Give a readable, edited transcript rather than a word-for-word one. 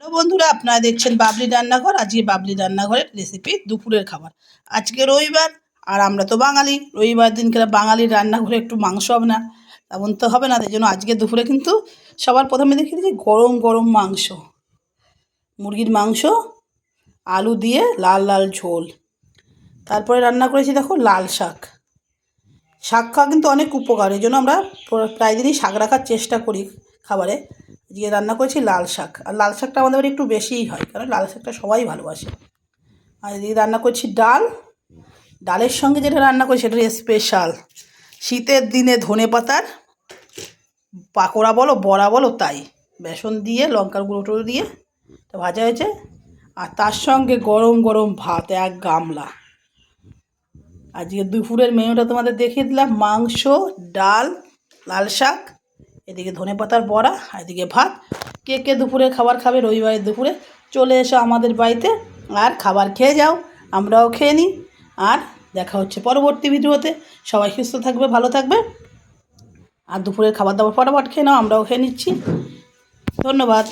Hello বন্ধুরা, আপনারা দেখছেন বাবলি রান্নাঘর। আজকে বাবলি রান্নাঘরের রেসিপি দুপুরের খাবার। আজকে রবিবার, আর আমরা তো বাঙালি। রবিবার দিনকে বাঙালির রান্নাঘরে একটু মাংস হবে না তেমন তো হবে না। তাই জন্য আজকে দুপুরে কিন্তু সবার প্রথমে দেখে দিচ্ছি গরম গরম মাংস, মুরগির মাংস, আলু দিয়ে লাল লাল ঝোল। তারপরে রান্না করেছি দেখো লাল শাক। শাক খাওয়া কিন্তু অনেক উপকার, এই জন্য আমরা প্রায় দিনই শাক রাখার চেষ্টা করি খাবারে। আজকে রান্না করেছি লাল শাক, আর লাল শাকটা আমাদের বাড়ি একটু বেশিই হয়, কারণ লাল শাকটা সবাই ভালোবাসে। আর এদিকে রান্না করছি ডাল। ডালের সঙ্গে যেটা রান্না করছি সেটা স্পেশাল শীতের দিনে ধনেপাতার পাকোড়া বলো বড়া বলো, তাই বেসন দিয়ে লঙ্কার গুঁড়ো টুড়ো দিয়ে এটা ভাজা হয়েছে। আর তার সঙ্গে গরম গরম ভাত 1 গামলা। আজকে দুপুরের মেনুটা তোমাদের দেখিয়ে দিলাম, মাংস, ডাল, লাল শাক, এদিকে ধনেপাতার বড়া, আর এদিকে ভাত। কে কে দুপুরে খাবার খাবে রবিবারের দুপুরে চলে এসো আমাদের বাড়িতে আর খাবার খেয়ে যাও, আমরাও খেয়ে নিই। আর দেখা হচ্ছে পরবর্তী ভিডিওতে। সবাই সুস্থ থাকবে, ভালো থাকবে। আর দুপুরের খাবার দাবার ফটাফট খেয়ে নাও, আমরাও খেয়ে নিচ্ছি। ধন্যবাদ।